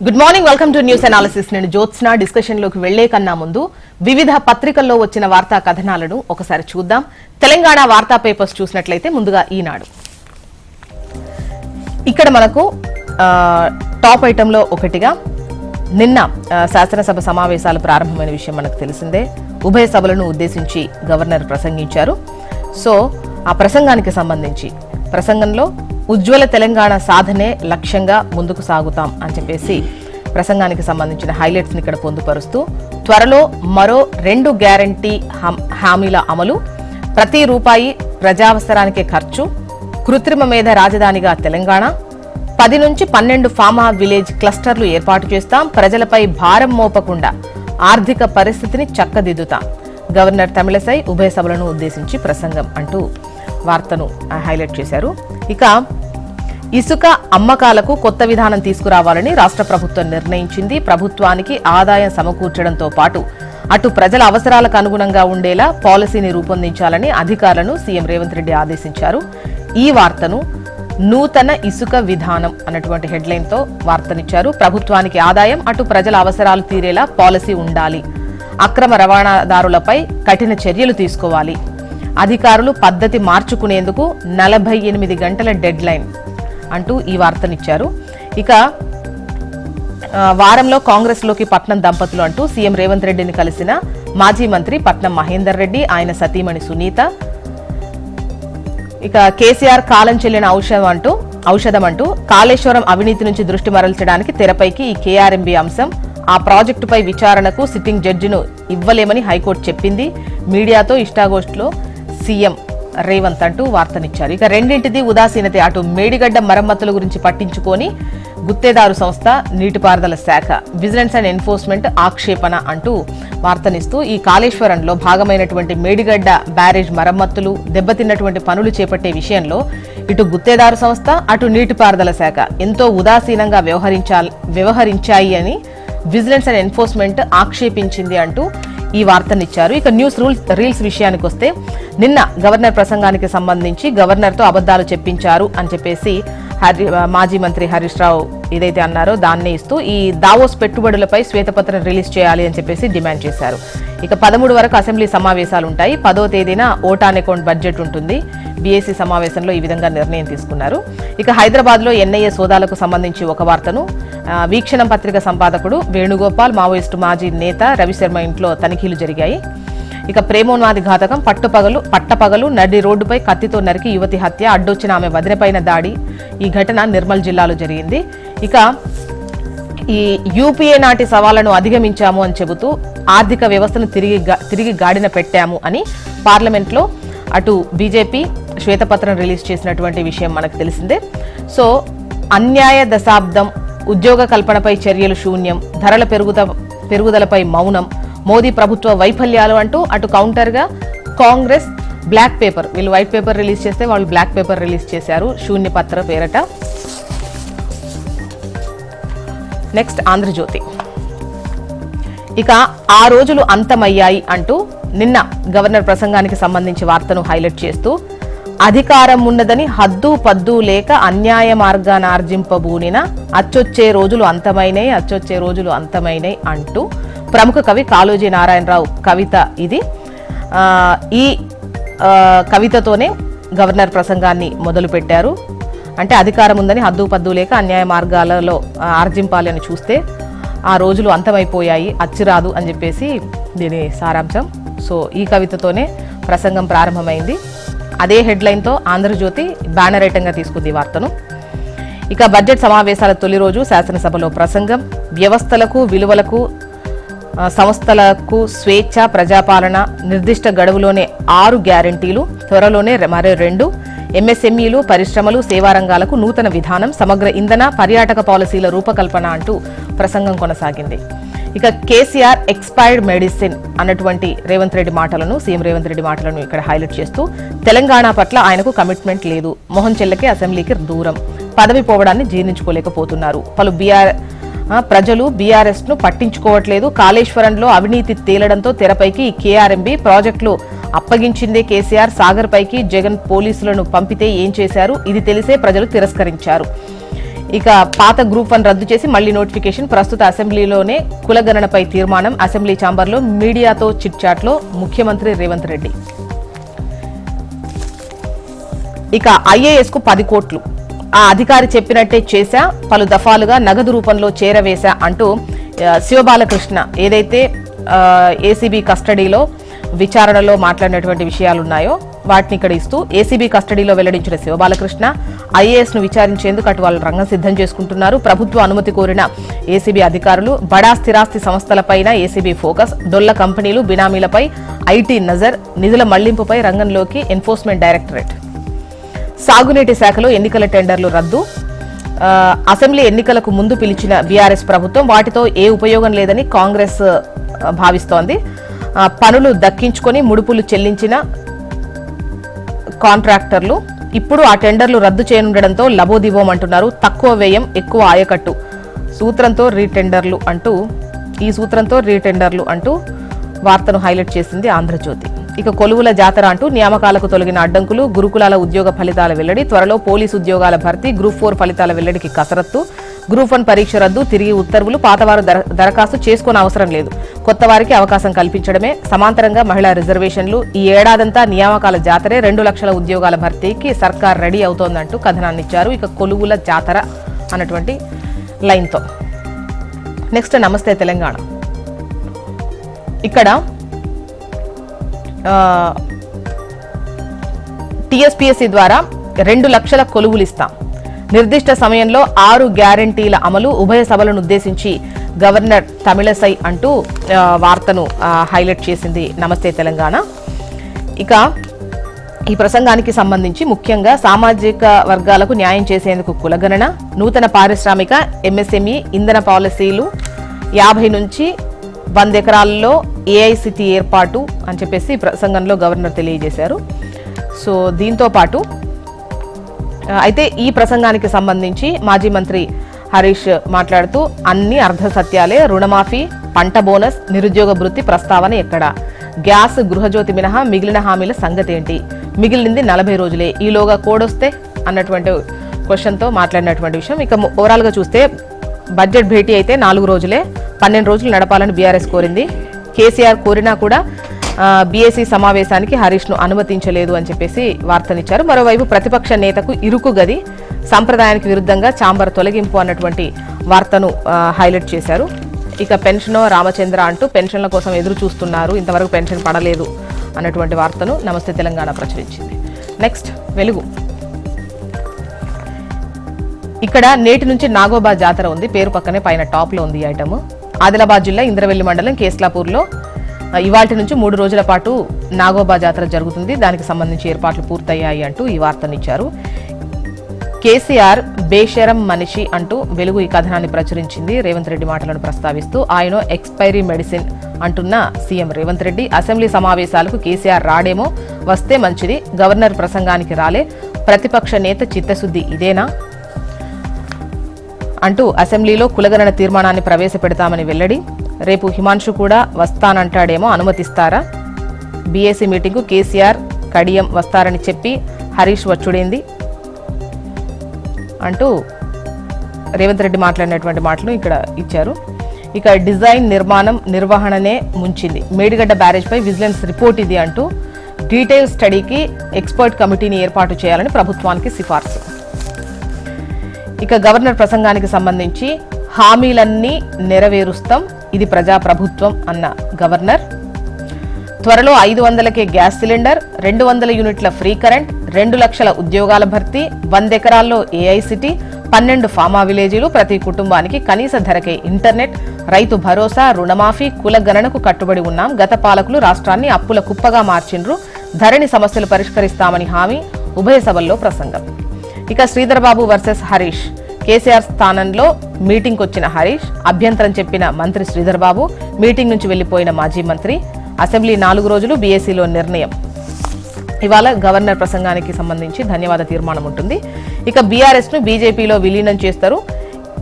Good morning, welcome to news analysis. నేను Jyotsna. Discussion లోకి వెళ్లే కన్నా ముందు వివిధ పత్రికల్లో వచ్చిన వార్తా కథనాలను ఒకసారి చూద్దాం. తెలంగాణ వార్తా పేపర్స్ చూసినట్లయితే ముందుగా ఈనాడు. ఇక్కడ మనకు టాప్ ఐటంలో ఒకటిగా నిన్న శాసనసభ సమావేశాలు ప్రారంభమైన విషయం మనకు తెలిసిందే. ఉభయ సభలను ఉద్దేశించి గవర్నర్ ప్రసంగించారు. సో ఆ ప్రసంగానికి సంబంధించి ప్రసంగంలో ఉజ్వల తెలంగాణ సాధనే లక్ష్యంగా ముందుకు సాగుతాం అని చెప్పేసి ప్రసంగానికి సంబంధించిన హైలైట్స్ ని ఇక్కడ పొందుపరుస్తూ త్వరలో మరో 2 గ్యారంటీ హామీల అమలు, ప్రతి రూపాయి ప్రజావసరానికే ఖర్చు, కృత్రిమ మేధ రాజధానిగా తెలంగాణ, 10 నుంచి 12 ఫార్మా విలేజ్ క్లస్టర్లు ఏర్పాటు చేస్తాం, ప్రజలపై భారం మోపకుండా ఆర్థిక పరిస్థితిని చక్కదిద్దుతాం, గవర్నర్ తమిళసై ఉభయ సభలను ఉద్దేశించి ప్రసంగం అంటూ వార్తను హైలైట్ చేశారు. ఇక ఇసుక అమ్మకాలకు కొత్త విధానం తీసుకురావాలని రాష్ట్ర ప్రభుత్వం నిర్ణయించింది. ప్రభుత్వానికి ఆదాయం సమకూర్చడంతో పాటు అటు ప్రజల అవసరాలకు అనుగుణంగా ఉండేలా పాలసీని రూపొందించాలని అధికారులను సీఎం రేవంత్ రెడ్డి ఆదేశించారు. ఈ వార్తను నూతన ఇసుక విధానం అన్నటువంటి హెడ్లైన్ తో వార్తనిచ్చారు. ప్రభుత్వానికి ఆదాయం, అటు ప్రజల అవసరాలు తీరేలా పాలసీ ఉండాలి, అక్రమ రవాణాదారులపై కఠిన చర్యలు తీసుకోవాలి, అధికారులు పద్ధతి మార్చుకునేందుకు 48 గంటల డెడ్ లైన్ అంటూ ఈ వార్తనిచ్చారు. ఇక వారంలో కాంగ్రెస్ లోకి పట్నం దంపతులు అంటూ సీఎం రేవంత్ రెడ్డిని కలిసిన మాజీ మంత్రి పట్నం మహేందర్ రెడ్డి, ఆయన సతీమణి సునీత. ఇక కేసీఆర్ కాలం చెల్లిన ఔషధం అంటూ కాళేశ్వరం అవినీతి నుంచి దృష్టి మరల్చడానికి తెరపైకి ఈ కేఆర్ఎంబీ అంశం. ఆ ప్రాజెక్టుపై విచారణకు సిట్టింగ్ జడ్జిను ఇవ్వలేమని హైకోర్టు చెప్పింది. మీడియాతో ఇష్టాగోష్ఠిలో సీఎం రేవంత్ అంటూ వార్తనిచ్చారు. ఇక రెండింటిది ఉదాసీనతే, అటు మేడిగడ్డ మరమ్మతుల గురించి పట్టించుకొని గుత్తేదారు సంస్థ, నీటిపారుదల శాఖ, విజిలెన్స్ అండ్ ఎన్ఫోర్స్మెంట్ ఆక్షేపణ అంటూ వార్తనిస్తూ ఈ కాళేశ్వరంలో భాగమైనటువంటి మేడిగడ్డ బ్యారేజ్ మరమ్మతులు, దెబ్బతిన్నటువంటి పనులు చేపట్టే విషయంలో ఇటు గుత్తేదారు సంస్థ, అటు నీటిపారుదల శాఖ ఎంతో ఉదాసీనంగా వ్యవహరించాయి అని విజిలెన్స్ అండ్ ఎన్ఫోర్స్మెంట్ ఆక్షేపించింది అంటూ ఈ వార్తనిచ్చారు. ఇక న్యూస్ రీల్స్ విషయానికి వస్తే నిన్న గవర్నర్ ప్రసంగానికి సంబంధించి గవర్నర్తో అబద్దాలు చెప్పించారు అని చెప్పేసి మాజీ మంత్రి హరీష్ రావు ఏదైతే అన్నారో దాన్నే ఇస్తూ ఈ దావోస్ పెట్టుబడులపై శ్వేతపత్రం రిలీజ్ చేయాలి అని చెప్పేసి డిమాండ్ చేశారు. ఇక 13 వరకు అసెంబ్లీ సమావేశాలు ఉంటాయి. 10వ తేదీన ఓట్ ఆన్ అకౌంట్ బడ్జెట్ ఉంటుంది. బీఏసీ సమావేశంలో ఈ విధంగా నిర్ణయం తీసుకున్నారు. ఇక హైదరాబాద్ లో ఎన్ఐఏ సోదాలకు సంబంధించి ఒక వార్తను వీక్షణం పత్రిక సంపాదకుడు వేణుగోపాల్, మావోయిస్టు మాజీ నేత రవిశర్మ ఇంట్లో తనిఖీలు జరిగాయి. ఇక ప్రేమోన్మాది ఘాతకం, పట్టపగలు నడి రోడ్డుపై కత్తితో నరికి యువతి హత్య, అడ్డొచ్చిన ఆమె వదినపైన దాడి. ఈ ఘటన నిర్మల్ జిల్లాలో జరిగింది. ఇక ఈ యూపీఏ నాటి సవాళ్లను అధిగమించాము అని చెబుతూ ఆర్థిక వ్యవస్థను తిరిగి గాడిన పెట్టాము అని పార్లమెంట్లో అటు బీజేపీ శ్వేతపత్రం రిలీజ్ చేసినటువంటి విషయం మనకు తెలిసిందే. సో అన్యాయ దశాబ్దం, ఉద్యోగ కల్పనపై చర్యలు శూన్యం, ధరల పెరుగుదలపై మౌనం, మోదీ ప్రభుత్వ వైఫల్యాలు అంటూ అటు కౌంటర్ గా కాంగ్రెస్ బ్లాక్ పేపర్, వీళ్ళు వైట్ పేపర్ రిలీజ్ చేస్తే వాళ్ళు బ్లాక్ పేపర్ రిలీజ్ చేశారు శూన్యపత్ర పేరట. నెక్స్ట్ ఆంధ్రజ్యోతి. ఇక ఆ రోజులు అంతమయ్యాయి అంటూ నిన్న గవర్నర్ ప్రసంగానికి సంబంధించి వార్తను హైలైట్ చేస్తూ అధికారం ఉన్నదని హద్దు పద్దు లేక అన్యాయ మార్గాన ఆర్జింపబూనిన అచ్చొచ్చే రోజులు అంతమైనాయి అంటూ ప్రముఖ కవి కాళోజీ నారాయణరావు కవిత ఇది. ఈ కవితతోనే గవర్నర్ ప్రసంగాన్ని మొదలుపెట్టారు. అంటే అధికారం ఉందని హద్దు పద్దు లేక అన్యాయ మార్గాలలో ఆర్జింపాలి అని చూస్తే ఆ రోజులు అంతమైపోయాయి, అచ్చిరాదు అని చెప్పేసి దీని సారాంశం. సో ఈ కవితతోనే ప్రసంగం ప్రారంభమైంది. అదే హెడ్లైన్తో ఆంధ్రజ్యోతి బ్యానర్ ఐటంగా తీసుకుంది ఈ వార్తను. ఇక బడ్జెట్ సమావేశాల తొలి రోజు శాసనసభలో ప్రసంగం, వ్యవస్థలకు, విలువలకు, సంస్థలకు స్వేచ్ఛ, ప్రజాపాలన, నిర్దిష్ట గడువులోనే 6 గ్యారంటీలు, త్వరలోనే మరో 2, ఎంఎస్ఎంఈలు, పరిశ్రమలు, సేవారంగాలకు నూతన విధానం, సమగ్ర ఇంధన, పర్యాటక పాలసీల రూపకల్పన అంటూ ప్రసంగం కొనసాగింది. ఇక కేసీఆర్ ఎక్స్పైర్డ్ మెడిసిన్ అన్నటువంటి సీఎం రేవంత్ రెడ్డి మాటలను ఇక్కడ హైలైట్ చేస్తూ తెలంగాణ పట్ల ఆయనకు కమిట్మెంట్ లేదు, మొహం చెల్లకి అసెంబ్లీకి దూరం, పదవి పోవడాన్ని జీర్ణించుకోలేకపోతున్నారు, ప్రజలు బీఆర్ఎస్ ను పట్టించుకోవట్లేదు, కాళేశ్వరంలో అవినీతి తేలడంతో తెరపైకి కేఆర్ఎంబీ ప్రాజెక్టులు అప్పగించిందే కేసీఆర్, సాగర్ పైకి జగన్ పోలీసులను పంపితే ఏం చేశారు, ఇది తెలిసే ప్రజలు తిరస్కరించారు. ఇక పాత గ్రూప్ 1 రద్దు చేసి మళ్లీ నోటిఫికేషన్. ప్రస్తుత అసెంబ్లీలోనే కులగణనపై తీర్మానం. అసెంబ్లీ ఛాంబర్లో మీడియాతో చిట్చాట్లో ముఖ్యమంత్రి రేవంత్ రెడ్డి. ఇక ఐఏఎస్ కు 10 కోట్లు, ఆ అధికారి చెప్పినట్టే చేశా, పలు దఫాలుగా నగదు రూపంలో చేరవేశా అంటూ శివబాలకృష్ణ ఏదైతే ఏసీబీ కస్టడీలో విచారణలో మాట్లాడినటువంటి విషయాలున్నాయో వాటిని ఇక్కడ ఇస్తూ ఏసీబీ కస్టడీలో వెల్లడించిన శివబాలకృష్ణ ఐఏఎస్ ను విచారించేందుకు అటు వాళ్ళు రంగం సిద్ధం చేసుకుంటున్నారు. ప్రభుత్వ అనుమతి కోరిన ఏసీబీ అధికారులు, బడా స్థిరాస్తి సంస్థలపైన ఏసీబీ ఫోకస్, డొల్ల కంపెనీలు, బినామీలపై ఐటీ నజర్, నిధుల మళ్లింపుపై రంగంలోకి ఎన్ఫోర్స్మెంట్ డైరెక్టరేట్. సాగునీటి శాఖలో ఎన్నికల టెండర్లు రద్దు. అసెంబ్లీ ఎన్నికలకు ముందు పిలిచిన బీఆర్ఎస్ ప్రభుత్వం వాటితో ఏ ఉపయోగం లేదని కాంగ్రెస్ భావిస్తోంది. పనులు దక్కించుకొని ముడుపులు చెల్లించిన కాంట్రాక్టర్లు ఇప్పుడు ఆ టెండర్లు రద్దు చేయనుండడంతో లబోదిబోమంటున్నారు. తక్కువ వ్యయం ఎక్కువ ఆయకట్టు సూత్రంతో రీటెండర్లు అంటూ వార్తను హైలైట్ చేసింది ఆంధ్రజ్యోతి. ఇక కొలువుల జాతర అంటూ నియామకాలకు తొలగిన అడ్డంకులు, గురుకులాల ఉద్యోగ ఫలితాల వెల్లడి, త్వరలో పోలీసు ఉద్యోగాల భర్తీ, గ్రూప్ 4 ఫలితాల వెల్లడికి కసరత్తు, గ్రూప్ 1 పరీక్ష రద్దు, తిరిగి ఉత్తర్వులు, పాతవారు దరఖాస్తు చేసుకోని అవసరం లేదు, కొత్త వారికి అవకాశం కల్పించడమే, సమాంతరంగా మహిళా రిజర్వేషన్లు, ఈ ఏడాదంతా నియామకాల జాతరే, 2 లక్షల ఉద్యోగాల భర్తీకి సర్కార్ రెడీ అవుతోందంటూ కథనాన్ని ఇచ్చారు. ఇక కొలువుల జాతర అన్నటువంటి లైన్తో. నెక్స్ట్ నమస్తే తెలంగాణ. ఇక్కడ టీఎస్పీఎస్సీ ద్వారా 2 లక్షల కొలువులు ఇస్తాం, నిర్దిష్ట సమయంలో 6 గ్యారంటీల అమలు, ఉభయ సభలను ఉద్దేశించి గవర్నర్ తమిళసై అంటూ వార్తను హైలైట్ చేసింది నమస్తే తెలంగాణ. ఇక ఈ ప్రసంగానికి సంబంధించి ముఖ్యంగా సామాజిక వర్గాలకు న్యాయం చేసేందుకు కులగణన, నూతన పారిశ్రామిక ఎంఎస్ఎంఈ ఇంధన పాలసీలు, 50 నుంచి 100 ఎకరాల్లో ఏఐసిటి ఏర్పాటు అని చెప్పేసి ప్రసంగంలో గవర్నర్ తెలియజేశారు. సో దీంతో పాటు అయితే ఈ ప్రసంగానికి సంబంధించి మాజీ మంత్రి హరీష్ మాట్లాడుతూ అన్ని అర్ధ సత్యాలే, రుణమాఫీ, పంట బోనస్, నిరుద్యోగ భృతి ప్రస్తావన ఎక్కడ, గ్యాస్, గృహజ్యోతి మినహా మిగిలిన హామీల సంగతి ఏంటి, మిగిలింది 40 రోజులే, ఈలోగా కోడొస్తే అన్నటువంటి క్వశ్చన్తో మాట్లాడినటువంటి విషయం. ఇక ఓవరాల్గా చూస్తే బడ్జెట్ భేటీ అయితే 4 రోజులే, 12 రోజులు నడపాలని బీఆర్ఎస్ కోరింది. కేసీఆర్ కోరినా కూడా బీఏసీ సమావేశానికి హరీష్ ను అనుమతించలేదు అని చెప్పేసి వార్తనిచ్చారు. మరోవైపు ప్రతిపక్ష నేతకు ఇరుకు గది, సంప్రదాయానికి విరుద్ధంగా ఛాంబర్ తొలగింపు అన్నటువంటి వార్తను హైలైట్ చేశారు. ఇక పెన్షనో రామచంద్ర అంటూ పెన్షన్ల కోసం ఎదురు చూస్తున్నారు, ఇంతవరకు పెన్షన్ పడలేదు అన్నటువంటి వార్తను నమస్తే తెలంగాణ ప్రచురించింది. నెక్స్ట్ వెలుగు. ఇక్కడ నేటి నుంచి నాగోబా జాతర ఉంది, పేరు పక్కనే పైన టాప్ లో ఉంది ఈ ఐటమ్. ఆదిలాబాద్ జిల్లా ఇంద్రవెల్లి మండలం కేస్లాపూర్లో ఇవాల్టి నుంచి 3 రోజుల పాటు నాగోబా జాతర జరుగుతుంది. దానికి సంబంధించి ఏర్పాట్లు పూర్తయ్యాయి అంటూ ఈ వార్తనిచ్చారు. కేసీఆర్ బేషరం మనిషి అంటూ వెలుగు ఈ కథనాన్ని ప్రచురించింది. రేవంత్ రెడ్డి మాటలను ప్రస్తావిస్తూ ఆయన ఎక్స్పైరీ మెడిసిన్ అంటున్న సీఎం రేవంత్ రెడ్డి, అసెంబ్లీ సమావేశాలకు కేసీఆర్ రాడేమో, వస్తే మంచిది, గవర్నర్ ప్రసంగానికి రాలే, ప్రతిపక్ష నేత చిత్తశుద్ధి ఇదేనా అంటూ అసెంబ్లీలో కులగణన తీర్మానాన్ని ప్రవేశపెడతామని వెల్లడి. రేపు హిమాన్షు కూడా వస్తానంటాడేమో, అనుమతిస్తారా, బీఏసీ మీటింగ్కు కేసీఆర్ కడియం వస్తారని చెప్పి హరీష్ వచ్చుడేంది అంటూ రేవంత్ రెడ్డి మాట్లాడినటువంటి మాటలు ఇక్కడ ఇచ్చారు. ఇక డిజైన్, నిర్మాణం, నిర్వహణనే ముంచింది, మేడిగడ్డ బ్యారేజ్పై విజిలెన్స్ రిపోర్ట్ ఇది అంటూ డీటెయిల్ స్టడీకి ఎక్స్పర్ట్ కమిటీని ఏర్పాటు చేయాలని ప్రభుత్వానికి సిఫార్సు. ఇక గవర్నర్ ప్రసంగానికి సంబంధించి హామీలన్నీ నెరవేరుస్తాం, ఇది ప్రజాప్రభుత్వం అన్న గవర్నర్. త్వరలో 500కే గ్యాస్ సిలిండర్, 200 యూనిట్ల ఫ్రీ కరెంట్, 2 లక్షల ఉద్యోగాల భర్తీ, 100 ఎకరాల్లో ఏఐసిటీ, 12 ఫామా విలేజీలు, ప్రతి కుటుంబానికి కనీస ధరకే ఇంటర్నెట్, రైతు భరోసా, రుణమాఫీ, కుల గణనకు కట్టుబడి ఉన్నాం, గత పాలకులు రాష్ట్రాన్ని అప్పుల కుప్పగా మార్చిండ్రు, ధరణి సమస్యలు పరిష్కరిస్తామని హామీ, ఉభయ సభల్లో ప్రసంగం. ఇక శ్రీధర్ బాబు వర్సెస్ హరీష్. కేసీఆర్ స్థానంలో మీటింగ్కి వచ్చిన హరీష్, అభ్యంతరం చెప్పిన మంత్రి శ్రీధర్ బాబు, మీటింగ్ నుంచి వెళ్లిపోయిన మాజీ మంత్రి, అసెంబ్లీ 4 రోజులు, బీఏసీలో నిర్ణయం. ఇవాళ గవర్నర్ ప్రసంగానికి సంబంధించి ధన్యవాద తీర్మానం ఉంటుంది. ఇక బీఆర్ఎస్ ను బీజేపీలో విలీనం చేస్తారు,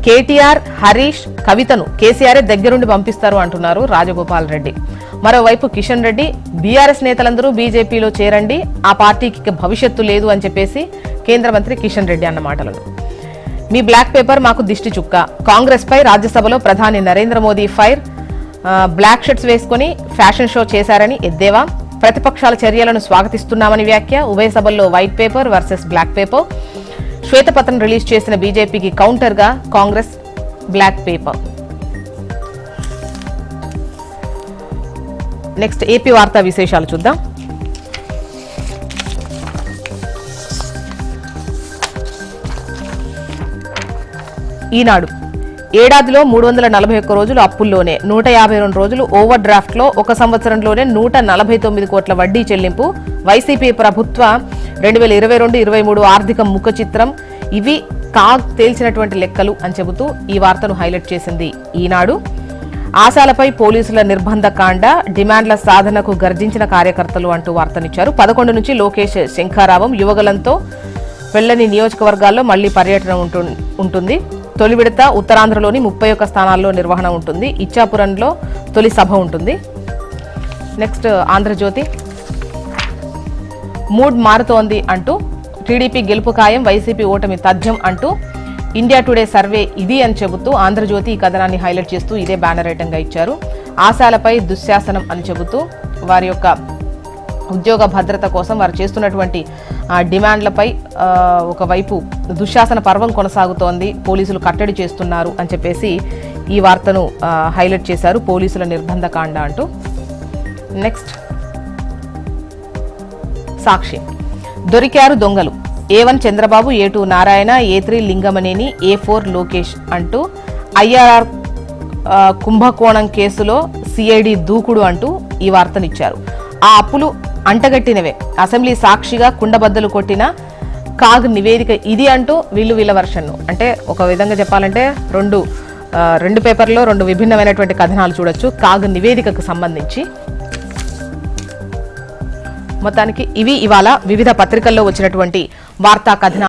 కేటీఆర్, హరీష్, కవితను కేసీఆర్ దగ్గరుండి పంపిస్తారు అంటున్నారు రాజగోపాల్ రెడ్డి. మరోవైపు కిషన్ రెడ్డి, బీఆర్ఎస్ నేతలందరూ బీజేపీలో చేరండి, ఆ పార్టీకి భవిష్యత్తు లేదు అని చెప్పేసి కేంద్ర మంత్రి కిషన్ రెడ్డి అన్న మాటలను. మీ బ్లాక్ పేపర్ మాకు దిష్టి చుక్క. కాంగ్రెస్ పై రాజ్యసభలో ప్రధాని Narendra Modi fire. Black shirts వేసుకుని ఫ్యాషన్ షో చేశారని ఎద్దేవా. ప్రతిపక్షాల చర్యలను స్వాగతిస్తున్నామని వ్యాఖ్య. ఉభయ సభల్లో white paper versus black paper. శ్వేతపత్రం రిలీజ్ చేసిన బీజేపీకి కౌంటర్ గా Congress black paper. Next AP వార్తా విశేషాలు చూద్దాం. ఈనాడు ఏడాదిలో 341 రోజులు అప్పుల్లోనే, 152 రోజులు ఓవర్ డ్రాఫ్ట్ లో, ఒక సంవత్సరంలోనే 149 కోట్ల వడ్డీ చెల్లింపు. వైసీపీ ప్రభుత్వ 2022-23 ఆర్థిక ముఖ చిత్రం. ఇవి కాగ్ తేల్చినటువంటి లెక్కలు అని చెబుతూ ఈ వార్తను హైలైట్ చేసింది ఈనాడు. ఆశాలపై పోలీసుల నిర్బంధ కాండ, డిమాండ్ల సాధనకు గర్జించిన కార్యకర్తలు అంటూ వార్తనిచ్చారు. 11 నుంచి లోకేష్ శంఖారావం. యువగలంతో వెళ్లని నియోజకవర్గాల్లో మళ్లీ పర్యటన ఉంటుంది. తొలి విడత ఉత్తరాంధ్రలోని 31 స్థానాల్లో నిర్వహణ ఉంటుంది. ఇచ్చాపురంలో తొలి సభ ఉంటుంది. నెక్స్ట్ ఆంధ్రజ్యోతి, మూడ్ మారుతోంది అంటూ టీడీపీ గెలుపు ఖాయం, వైసీపీ ఓటమి తథ్యం అంటూ ఇండియా టుడే సర్వే ఇది అని చెబుతూ ఆంధ్రజ్యోతి ఈ కథనాన్ని హైలైట్ చేస్తూ ఇదే బ్యానర్ ఐటంగా ఇచ్చారు. ఆశాలపై దుశ్శాసనం అని చెబుతూ వారి యొక్క ఉద్యోగ భద్రత కోసం వారు చేస్తున్నటువంటి డిమాండ్లపై ఒకవైపు దుశ్శాసన పర్వం కొనసాగుతోంది, పోలీసులు కట్టడి చేస్తున్నారు అని చెప్పేసి ఈ వార్తను హైలైట్ చేశారు. పోలీసుల నిర్బంధ కాండ అంటూ. నెక్స్ట్ సాక్షి, దొరికారు దొంగలు. A1 Chandrababu, A2 Narayana, A3 Lingamaneni, A4 Lokesh అంటూ ఐఆర్ఆర్ కుంభకోణం కేసులో సిఐడి దూకుడు అంటూ ఈ వార్తనిచ్చారు. ఆ అప్పులు అంటగట్టినవే, అసెంబ్లీ సాక్షిగా కుండబద్దలు కొట్టిన కాగ్ నివేదిక ఇది అంటూ వీళ్ళ వర్షన్ను, అంటే ఒక విధంగా చెప్పాలంటే రెండు పేపర్లో రెండు విభిన్నమైనటువంటి కథనాలు చూడొచ్చు కాగ్ నివేదికకు సంబంధించి. మొత్తానికి ఇవి ఇవాళ వివిధ పత్రికల్లో వచ్చినటువంటి వార్తా కథనాలు.